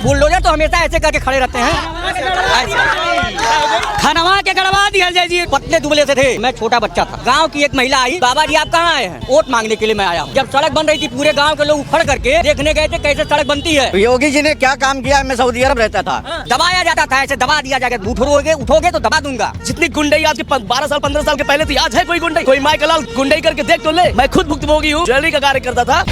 Bulldozer तो हमेशा ऐसे करके खड़े रहते हैं, खनवा के गड़वा दिया जाए जी। पतले दुबले से थे, मैं छोटा बच्चा था। गांव की एक महिला आई, बाबा जी आप कहाँ आए हैं? वोट मांगने के लिए मैं आया हूँ। जब सड़क बन रही थी पूरे गांव के लोग उखड़ करके देखने गए थे कैसे सड़क बनती है। योगी जी ने क्या काम किया? मैं सऊदी अरब रहता था, दबाया जाता था, ऐसे दबा दिया जाएगा, उठोगे तो दबा दूंगा। जितनी गुंडई आज के 12 साल 15 साल के पहले थी, आज है कोई गुंडई? कोई माइकल लाल गुंडई करके देख तो ले। मैं खुद भुक्तभोगी हूँ, ज्वेलरी का कार्य करता था।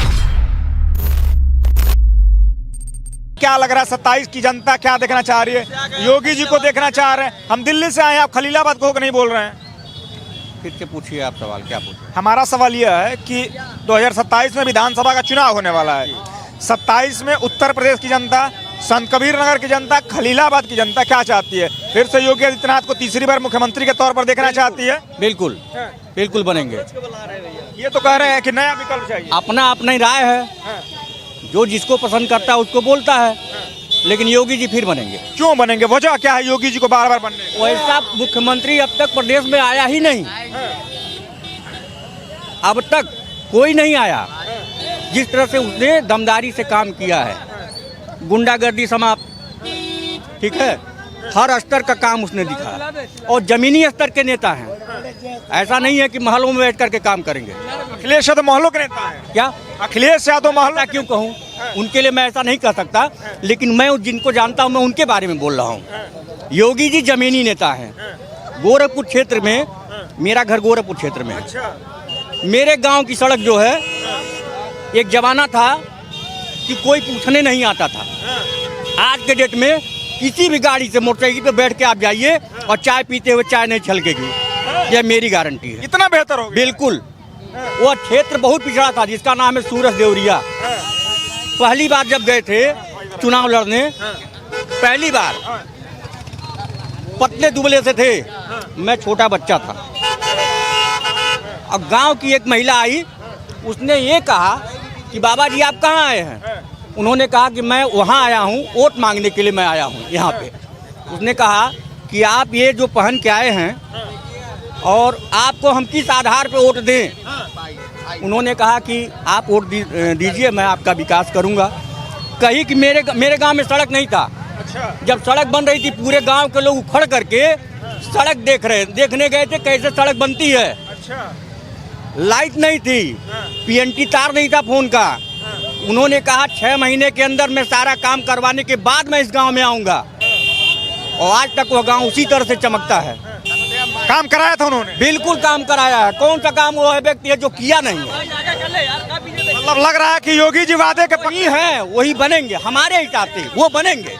क्या लग रहा है 27 की जनता क्या देखना चाह रही है? योगी जी को देखना चाह रहे हैं। हम दिल्ली से आए हैं, आप खलीलाबाद को नहीं बोल रहे हैं। फिर से पूछिए आप सवाल, क्या पूछिए? हमारा सवाल यह है कि 2027 में विधानसभा का चुनाव होने वाला है। 27 में उत्तर प्रदेश की जनता, संत कबीर नगर की जनता, खलीलाबाद की जनता क्या चाहती है? फिर से योगी आदित्यनाथ को तीसरी बार मुख्यमंत्री के तौर पर देखना चाहती है। बिल्कुल बिल्कुल बनेंगे। ये तो कह रहे हैं कि नया विकल्प चाहिए। अपना अपनी राय है, जो जिसको पसंद करता है उसको बोलता है, लेकिन योगी जी फिर बनेंगे। क्यों बनेंगे? वजह क्या है योगी जी को बार बार बनने की? वैसा मुख्यमंत्री अब तक प्रदेश में आया ही नहीं, अब तक कोई नहीं आया जिस तरह से उसने दमदारी से काम किया है। गुंडागर्दी समाप्त, ठीक है, हर स्तर का काम उसने दिखा, और जमीनी स्तर के नेता हैं। ऐसा नहीं है कि महलों में बैठ करके काम करेंगे। अखिलेश यादव महलों के नेता है क्या? अखिलेश यादव महलों क्यों कहूँ? उनके लिए मैं ऐसा नहीं कह सकता, लेकिन मैं जिनको जानता हूँ मैं उनके बारे में बोल रहा हूँ। योगी जी जमीनी नेता हैं। गोरखपुर क्षेत्र में, मेरा घर गोरखपुर क्षेत्र में है। मेरे गांव की सड़क जो है, एक जमाना था कि कोई पूछने नहीं आता था। आज के डेट में किसी भी गाड़ी से, मोटरसाइकिल पे बैठ के आप जाइए और चाय पीते हुए चाय नहीं छलकेगी, यह मेरी गारंटी है। इतना बेहतर हो गया? बिल्कुल। वो क्षेत्र बहुत पिछड़ा था जिसका नाम है सूरज देवरिया। पहली बार जब गए थे चुनाव लड़ने, पहली बार पतले दुबले से थे, मैं छोटा बच्चा था। अब गांव की एक महिला आई, उसने ये कहा कि बाबा जी आप कहाँ आए हैं? उन्होंने कहा कि मैं वहाँ आया हूँ, वोट मांगने के लिए मैं आया हूँ यहाँ पे। उसने कहा कि आप ये जो पहन के आए हैं और आपको हम किस आधार पे वोट दें? उन्होंने कहा कि आप वोट दीजिए, मैं आपका विकास करूँगा। कही कि मेरे गांव में सड़क नहीं था। जब सड़क बन रही थी पूरे गांव के लोग उखड़ करके सड़क देखने गए थे कैसे सड़क बनती है। लाइट नहीं थी, पीएनटी तार नहीं था फोन का। उन्होंने कहा 6 महीने के अंदर मैं सारा काम करवाने के बाद मैं इस गांव में आऊंगा, और आज तक वह गांव उसी तरह से चमकता है। काम कराया था उन्होंने? बिल्कुल काम कराया है। कौन सा काम वो है व्यक्ति है जो किया नहीं है? मतलब लग रहा है कि योगी जी वादे के वही है, वही बनेंगे हमारे हिसाब से, वो बनेंगे,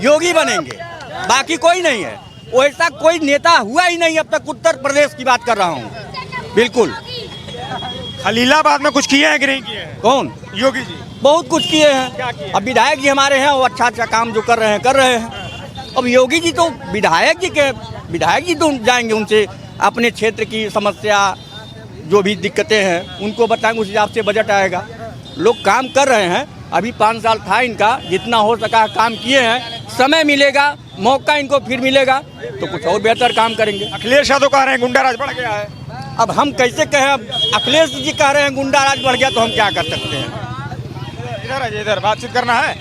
योगी बनेंगे, बाकी कोई नहीं है। वैसा कोई नेता हुआ ही नहीं अब तक। उत्तर प्रदेश की बात कर रहा हूँ। बिल्कुल। खलीलाबाद में कुछ किए हैं कि नहीं किए हैं? कौन? योगी जी बहुत कुछ किए हैं। क्या किए? अब विधायक जी हमारे हैं, वो अच्छा काम जो कर रहे हैं। अब योगी जी तो विधायक जी तो जाएंगे, उनसे अपने क्षेत्र की समस्या जो भी दिक्कतें हैं उनको बताएंगे, उस हिसाब से बजट आएगा। लोग काम कर रहे हैं, अभी 5 साल था इनका, जितना हो सका काम किए हैं। समय मिलेगा, मौका इनको फिर मिलेगा तो कुछ और बेहतर काम करेंगे। अखिलेश यादव कह रहे हैं गुंडाराज बढ़ गया है। अब हम कैसे कहें? अब अखिलेश जी कह रहे हैं गुंडाराज बढ़ गया, तो हम क्या कर सकते हैं? इधर है, इधर बातचीत करना है।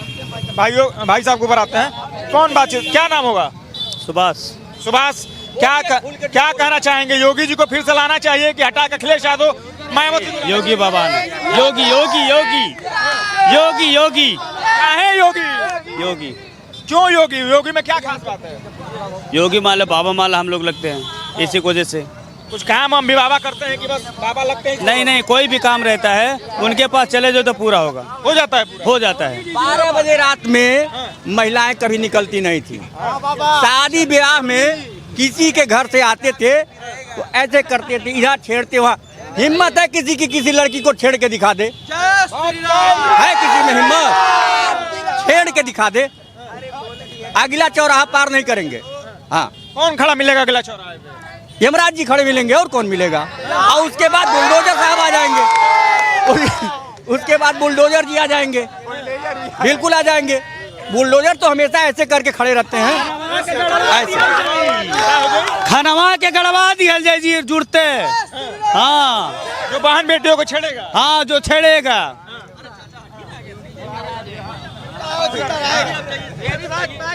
भाई साहब को ऊपर आते हैं। कौन बातचीत? क्या नाम होगा? सुभाष, क्या कहना चाहेंगे? योगी जी को फिर से लाना चाहिए कि हटा के अखिलेश यादव मायावती? योगी बाबा ने, योगी योगी योगी योगी योगी है योगी। क्यों योगी? योगी में क्या खास बात है? योगी माला बाबा माला हम लोग लगते हैं, इसी वजह से। कुछ काम हम भी बाबा करते हैं कि बस बाबा लगते हैं? नहीं, कोई भी काम रहता है उनके पास चले जाओ तो पूरा होगा, हो जाता है पूरा? हो जाता है। 12 बजे रात में महिलाएं कभी निकलती नहीं थी। शादी ब्याह में किसी के घर से आते थे तो ऐसे करते थे, इधर छेड़ते, वहाँ हिम्मत है किसी की किसी लड़की को छेड़ के दिखा दे? है किसी में हिम्मत? छेड़ के दिखा दे, अगला चौराहा पार नहीं करेंगे। हाँ, कौन खड़ा मिलेगा अगला चौराहे पे? यमराज जी खड़े मिलेंगे, और कौन मिलेगा? और उसके बाद बुलडोजर साहब आ जाएंगे। उसके बाद बुलडोजर जी आ जाएंगे, बिल्कुल आ जाएंगे। बुलडोजर तो हमेशा ऐसे करके खड़े रहते हैं, ऐसे। खनवा के गड़वा दिया जाए जी, जुड़ते। हाँ, जो बहन बेटियों को छेड़ेगा? हाँ, जो छेड़ेगा।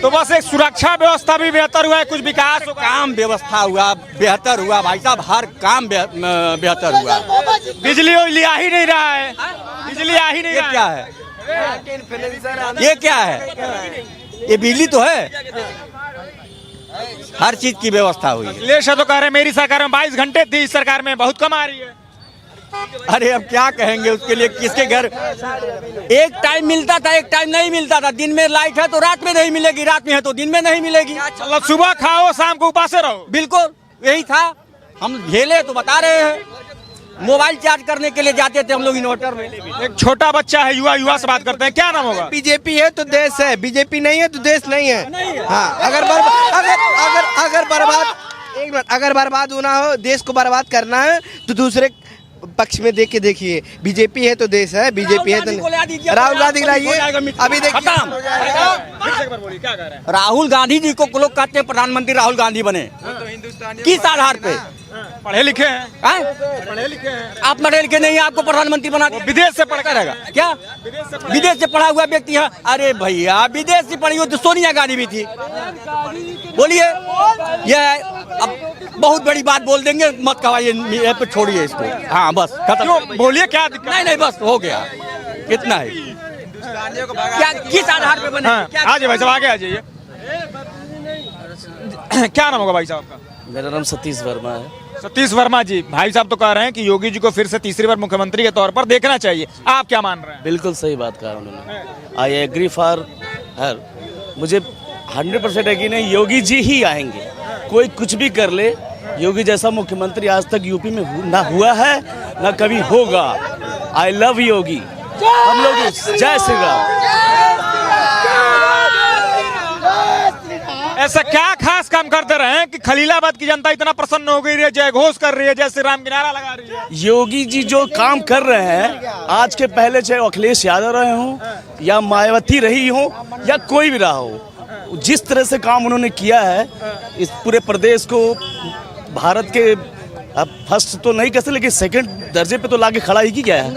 तो बस एक सुरक्षा व्यवस्था भी बेहतर हुआ है, कुछ विकास होगा। काम व्यवस्था हुआ बेहतर हुआ भाई साहब, हर काम बेहतर हुआ। बिजली उजली आ ही नहीं रहा है, बिजली आ ही नहीं ये रहा क्या है? ये क्या है? ये बिजली तो है, हर चीज की व्यवस्था हुई है। अखिलेश यादव कह रहे हैं मेरी सरकार में 22 घंटे थी, इस सरकार में बहुत कम आ रही है। अरे अब क्या कहेंगे उसके लिए, किसके घर एक टाइम मिलता था, एक टाइम नहीं मिलता था। दिन में लाइट है तो रात में नहीं मिलेगी, रात में है तो दिन में नहीं मिलेगी। मतलब सुबह खाओ शाम को उपासे रहो। बिल्कुल यही था, हम झेले तो बता रहे हैं। मोबाइल चार्ज करने के लिए जाते थे हम लोग इन्वर्टर में। एक छोटा बच्चा है, युवा से बात करते हैं, क्या नाम होगा? बीजेपी है तो देश है, बीजेपी नहीं है तो देश नहीं है। हाँ, अगर बर्बाद होना हो, देश को बर्बाद करना है तो दूसरे पक्ष में देख के देखिए। बीजेपी है तो देश है, बीजेपी है तो राहुल गांधी लाइए। अभी देखिए राहुल गांधी जी को लोग कहते हैं प्रधानमंत्री राहुल गांधी बने, किस आधार पे? पढ़े लिखे हैं, हैं? पढ़े लिखे हैं। आप पढ़े लिखे नहीं, आपको प्रधानमंत्री बना वो विदेश से पढ़ रहेगा क्या? विदेश से पढ़ा हुआ व्यक्ति है। अरे भैया विदेश से पढ़ी हुई तो सोनिया गांधी भी थी। बोलिए, ये अब बहुत बड़ी बात बोल देंगे, मत कहिए, पे छोड़िए इसको। हाँ बस खत्म, बोलिए क्या दिक्कत? नहीं बस हो गया, इतना ही। क्या किस आधार पे बने? हाँ, आ जाइए भाई साहब, आगे आ जाइए। क्या नाम होगा भाई साहब का? मेरा नाम सतीश वर्मा है। सतीश वर्मा जी, भाई साहब तो कह रहे हैं कि योगी जी को फिर से तीसरी बार मुख्यमंत्री के तौर पर देखना चाहिए, आप क्या मान रहे हैं? बिल्कुल सही बात कहा उन्होंने। I agree for her. मुझे 100% यकीन है योगी जी ही आएंगे, कोई कुछ भी कर ले। योगी जैसा मुख्यमंत्री आज तक यूपी में ना हुआ है ना कभी होगा। आई लव योगी। हम लोग जय श्री राम। ऐसा क्या खास काम करते रहे हैं कि खलीलाबाद की जनता इतना प्रसन्न हो गई है, जय घोष कर रही है, जय श्री राम की नारा लगा रही है? योगी जी जो काम कर रहे हैं आज के पहले, चाहे अखिलेश यादव रहे हों या मायावती रही हो या कोई भी रहा हो, जिस तरह से काम उन्होंने किया है इस पूरे प्रदेश को, भारत के अब फर्स्ट तो नहीं कहते लेकिन सेकंड दर्जे पे तो लाके खड़ा ही किया है।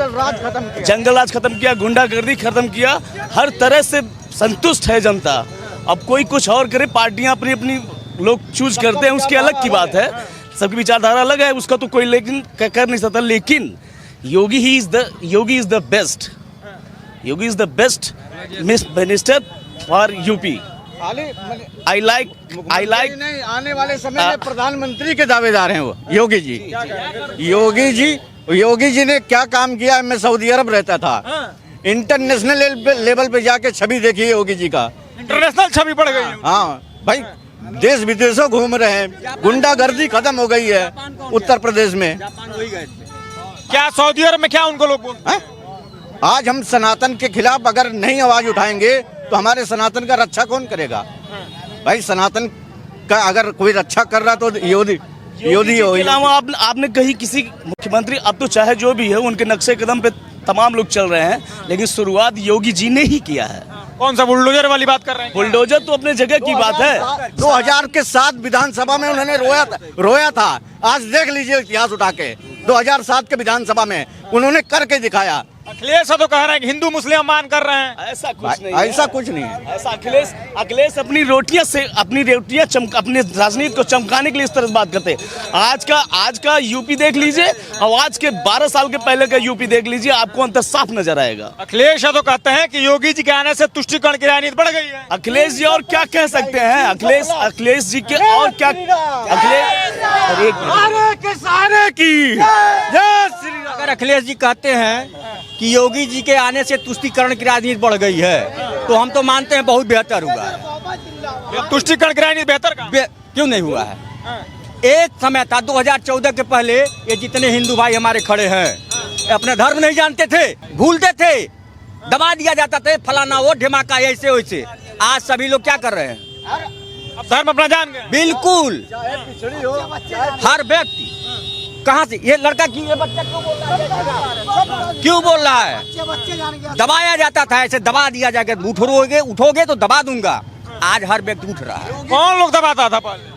जंगल राज खत्म किया, गुंडागर्दी खत्म किया, हर तरह से संतुष्ट है जनता। अब कोई कुछ और करे, पार्टियां अपनी अपनी लोग चूज करते हैं, उसकी अलग की बात है, सबकी विचारधारा अलग है, उसका तो कोई लेकिन कर नहीं सकता। लेकिन Yogi is the best, Yogi is the best minister for UP. I like आने वाले समय में प्रधानमंत्री के दावेदार हैं वो योगी जी ने क्या काम किया है। मैं सऊदी अरब रहता था, इंटरनेशनल लेवल पे जाके छवि देखी है योगी जी का, इंटरनेशनल छवि पड़ गई है। हाँ भाई, देश विदेशों घूम रहे हैं, गुंडागर्दी खत्म हो गई है उत्तर प्रदेश में। क्या सऊदी अरब में क्या उनको लोग बोलते हैं? आज हम सनातन के खिलाफ अगर नहीं आवाज उठाएंगे तो हमारे सनातन का रक्षा कौन करेगा? भाई सनातन का अगर कोई रक्षा कर रहा तो योगी के अलावा आपने कहीं किसी मुख्यमंत्री, अब तो चाहे जो भी है उनके नक्शे कदम पे तमाम लोग चल रहे हैं, लेकिन शुरुआत योगी जी ने ही किया है। कौन सा बुलडोजर वाली बात कर रहे हैं? बुलडोजर तो अपने जगह की बात है। 2000 के 7 विधानसभा में उन्होंने रोया था। आज देख लीजिए इतिहास उठा के, 2007 के विधानसभा में उन्होंने करके दिखाया। अखिलेश तो कह रहे हैं कि हिंदू मुस्लिम मान कर रहे हैं। ऐसा कुछ नहीं, ऐसा कुछ नहीं है। ऐसा अखिलेश अपनी रोटियां अपने राजनीति को चमकाने के लिए इस तरह से बात करते हैं। आज का यूपी देख लीजिए और आज के 12 साल के पहले का यूपी देख लीजिए, आपको अंतर साफ नजर आएगा। अखिलेश तो कहते हैं कि योगी जी के आने से तुष्टिकरण की राजनीति बढ़ गई है। अखिलेश जी और क्या कह सकते हैं? अखिलेश जी के और क्या? अगर अखिलेश जी कहते हैं कि योगी जी के आने से तुष्टिकरण की राजनीति बढ़ गई है, तो हम तो मानते हैं बहुत बेहतर हुआ है। तुष्टिकरण की राजनीति बेहतर क्यों नहीं हुआ है? एक समय था 2014 के पहले, ये जितने हिंदू भाई हमारे खड़े हैं अपना धर्म नहीं जानते थे, भूलते थे, दबा दिया जाता था, फलाना वो ढिमाका ऐसे वैसे। आज सभी लोग क्या कर रहे हैं? अब धर्म अपना जान गए। बिल्कुल, हर व्यक्ति कहाँ से ये लड़का की ये बच्चा क्यों बोल रहा है? दबाया जाता था, ऐसे दबा दिया जाएगा, उठोगे तो दबा दूंगा। आज हर व्यक्ति उठ रहा है। कौन लोग दबाता था पहले?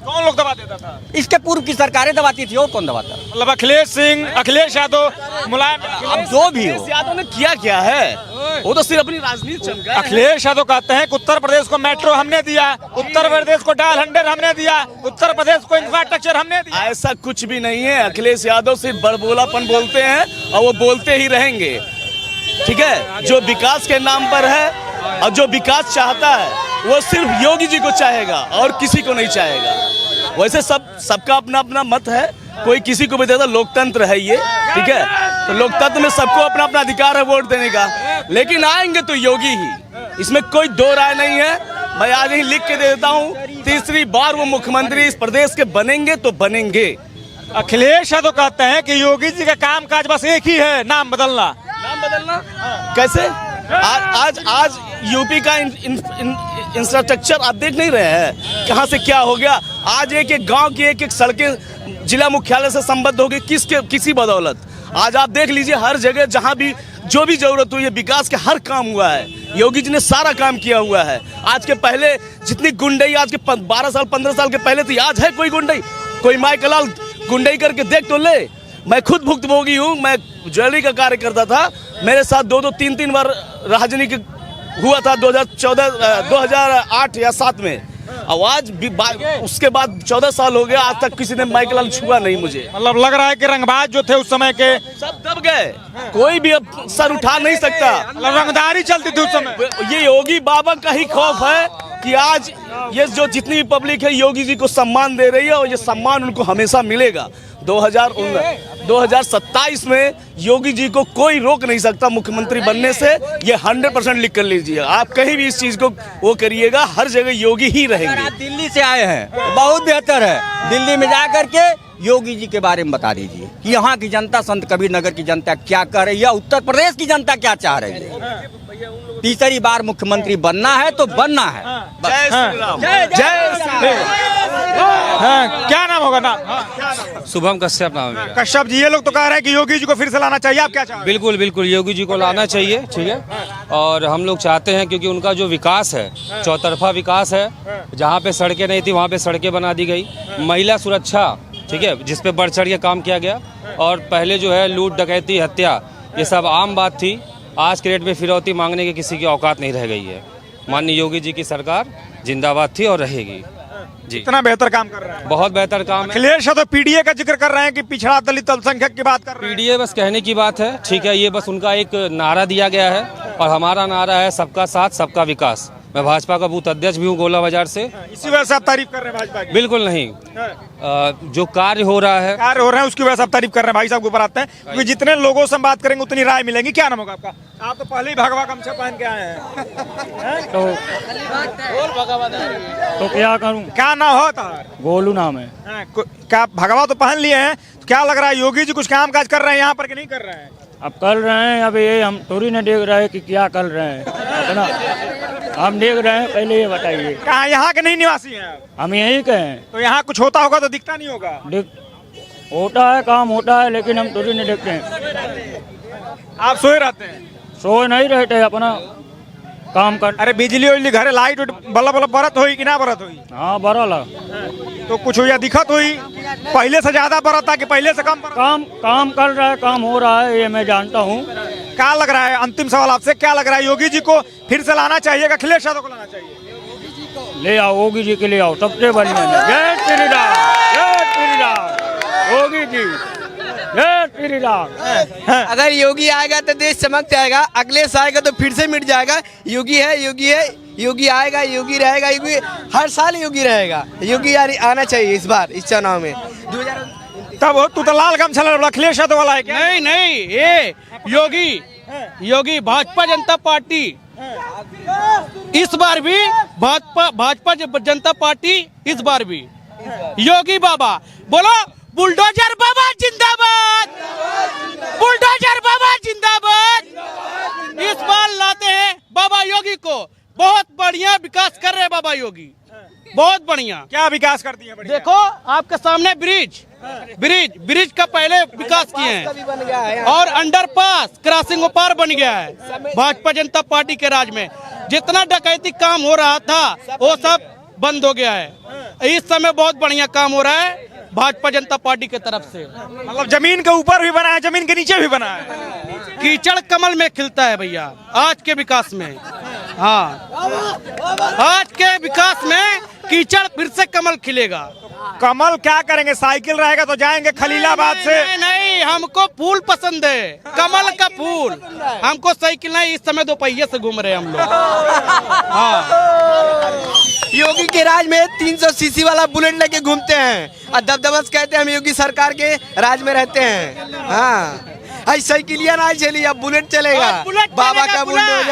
कौन लोग दबा देता था? इसके पूर्व की सरकारें दबाती थी, और कौन दबाता? मतलब अखिलेश यादव, मुलायम, अब जो भी हो, यादव ने किया क्या है? वो तो सिर्फ अपनी राजनीति चमका है। अखिलेश यादव कहते हैं कि उत्तर प्रदेश को मेट्रो हमने दिया, उत्तर प्रदेश को डायल 100 हमने दिया, उत्तर प्रदेश को इंफ्रास्ट्रक्चर हमने दिया। ऐसा कुछ भी नहीं है। अखिलेश यादव सिर्फ बड़बोलापन बोलते हैं और वो बोलते ही रहेंगे। ठीक है, जो विकास के नाम पर है और जो विकास चाहता है वो सिर्फ योगी जी को चाहेगा और किसी को नहीं चाहेगा। वैसे सबका अपना अपना मत है, कोई किसी को भी देता। लोकतंत्र है ये, ठीक है, तो लोकतंत्र में सबको अपना अपना अधिकार है वोट देने का। लेकिन आएंगे तो योगी ही, इसमें कोई दो राय नहीं है। मैं आज ही लिख के दे देता हूँ, तीसरी बार वो मुख्यमंत्री इस प्रदेश के बनेंगे तो बनेंगे। अखिलेश यादव कहते हैं कि योगी जी का काम काज बस एक ही है, नाम बदलना। नाम बदलना कैसे? आज यूपी का इंफ्रास्ट्रक्चर आप देख नहीं रहे हैं कहाँ से क्या हो गया। आज एक एक गांव की एक एक सड़कें जिला मुख्यालय से संबद्ध हो गई, किसी बदौलत। आज आप देख लीजिए, हर जगह जहां भी जो भी जरूरत हुई है विकास के हर काम हुआ है। योगी जी ने सारा काम किया हुआ है। आज के पहले जितनी गुंडई आज के 12 साल 15 साल के पहले थी, आज है कोई गुंडई? कोई माई कलाल गुंडई करके देख तो ले। मैं खुद भुक्तभोगी हूँ। मैं ज्वेलरी का कार्य करता था, मेरे साथ 2-2 3-3 बार राजनीति हुआ था 2008 या 7 में। आज उसके बाद 14 साल हो गया, आज तक किसी ने माइक लाल छुआ नहीं मुझे। मतलब लग रहा है कि रंगबाज जो थे उस समय के सब दब गए, कोई भी अब सर उठा नहीं सकता। रंगदारी चलती थी उस समय। ये योगी बाबा का ही खौफ है कि आज ये जो जितनी भी पब्लिक है योगी जी को सम्मान दे रही है और ये सम्मान उनको हमेशा मिलेगा। 2027 में योगी जी को कोई रोक नहीं सकता मुख्यमंत्री बनने से। ये 100% लिख कर लीजिए। आप कहीं भी इस चीज को वो करिएगा, हर जगह योगी ही रहेंगे। आप दिल्ली से आए हैं, बहुत बेहतर है। दिल्ली में जा करके योगी जी के बारे में बता दीजिए कि यहाँ की जनता, संत कबीर नगर की जनता क्या कह रही है, उत्तर प्रदेश की जनता क्या चाह रही है। तीसरी बार मुख्यमंत्री बनना है तो बनना है। जय श्री राम। जय श्री राम। क्या नाम होगा? नाम शुभम कश्यप नाम है मेरा। कश्यप जी, ये लोग तो कह रहे हैं कि योगी जी को फिर से लाना चाहिए, आप क्या चाहते हैं? बिल्कुल बिल्कुल योगी जी को लाना चाहिए, ठीक है। और हम लोग चाहते हैं क्योंकि उनका जो विकास है, चौतरफा विकास है। जहाँ पे सड़कें नहीं थी वहाँ पे सड़कें बना दी गई। महिला सुरक्षा, ठीक है, जिसपे बढ़ चढ़ के काम किया गया। और पहले जो है लूट डकैती हत्या ये सब आम बात थी। आज के डेट में फिरौती मांगने की किसी की औकात नहीं रह गई है। माननीय योगी जी की सरकार जिंदाबाद थी और रहेगी जी। इतना बेहतर काम कर रहा है, बहुत बेहतर काम है। अखिलेश यादव पीडीए का जिक्र कर रहे हैं कि पिछड़ा दलित अल्पसंख्यक की बात कर रहे हैं। पीडीए बस कहने की बात है, ठीक है। ये बस उनका एक नारा दिया गया है और हमारा नारा है सबका साथ सबका विकास। मैं भाजपा का बूथ अध्यक्ष भी हूँ गोला बाजार से। इसी वजह से आप तारीफ कर रहे हैं भाजपा की? बिल्कुल नहीं, जो कार्य हो रहा है उसकी वजह से आप तारीफ कर रहे हैं। भाई साहब के ऊपर आते हैं, क्योंकि जितने लोगों से हम बात करेंगे उतनी राय मिलेगी। क्या नाम होगा आपका? आप तो पहले ही भगवा गमछा पहन के आए हैं। तो क्या करूं? क्या नाम हो? गोलू नाम है। क्या भगवा तो पहन लिए हैं, तो क्या लग रहा है योगी जी कुछ काम काज कर रहे हैं यहाँ पर कि नहीं कर रहे हैं? अब कर रहे हैं, अब ये हम थोड़ी ना देख रहे हैं कि क्या कर रहे हैं, है ना। हम देख रहे हैं, पहले ये बताइए। कहाँ यहाँ के नहीं निवासी हैं आप? हम यहीं के हैं। तो यहाँ कुछ होता होगा तो दिखता नहीं होगा? होता है, काम होता है, लेकिन हम थोड़ी नहीं देखते हैं। आप सोए रहते हैं? सोए नहीं रहते, अपना काम कर। अरे बिजली उजली घरे लाइट बल्ब बरत हुई कि ना बरत हुई? हाँ बरल। तो कुछ हुई दिक्कत हुई? पहले से ज्यादा बरत था कि पहले से कम? काम कर रहा है, काम हो रहा है, ये मैं जानता हूँ। क्या लग रहा है, अंतिम सवाल आपसे, क्या लग रहा है योगी जी को फिर से लाना चाहिए, अखिलेश यादव को लाना चाहिए? ले आओ योगी जी के, ले आओ, सबसे बढ़िया। जय श्री राम, जय श्री राम। योगी जी, जय श्री राम। अगर योगी आएगा तो देश चमक जाएगा, अखिलेश आएगा तो फिर से मिट जाएगा। योगी है, योगी है, योगी आएगा, योगी रहेगा, योगी हर साल योगी रहेगा। योगी आना चाहिए इस बार इस चुनाव में। तब तू तो लाल गमछा अखिलेश यादव वाला है क्या? नहीं, ये योगी भाजपा जनता पार्टी इस बार भी भाजपा जनता पार्टी इस बार भी योगी बाबा बोलो। बुलडोजर बाबा जिंदाबाद, बुलडोजर बाबा जिंदाबाद। इस बार लाते हैं बाबा योगी को। बहुत बढ़िया विकास कर रहे हैं बाबा योगी, बहुत बढ़िया। क्या विकास कर दिया? देखो आपके सामने ब्रिज का पहले विकास किए हैं और अंडरपास क्रॉसिंग पार बन गया है। भाजपा जनता पार्टी के राज में जितना डकैती काम हो रहा था वो सब बंद हो गया है। इस समय बहुत बढ़िया काम हो रहा है भाजपा जनता पार्टी की तरफ से। मतलब जमीन के ऊपर भी बना है, जमीन के नीचे भी बना है। कीचड़ कमल में खिलता है भैया आज के विकास में। हाँ, आज के विकास में कीचड़ फिर से कमल खिलेगा। कमल क्या करेंगे? साइकिल रहेगा तो जाएंगे खलीलाबाद से। नहीं, नहीं, हमको फूल पसंद है, कमल का फूल। हमको साइकिल नहीं, इस समय 2 पहिए से घूम रहे हैं हम लोग। हाँ, योगी के राज में 300 सीसी वाला बुलेट लेके घूमते हैं और दबदबस कहते हैं हम योगी सरकार के राज में रहते हैं। हाँ, साइकिलिया ना चली, अब बुलेट चलेगा। बाबा का बुलेट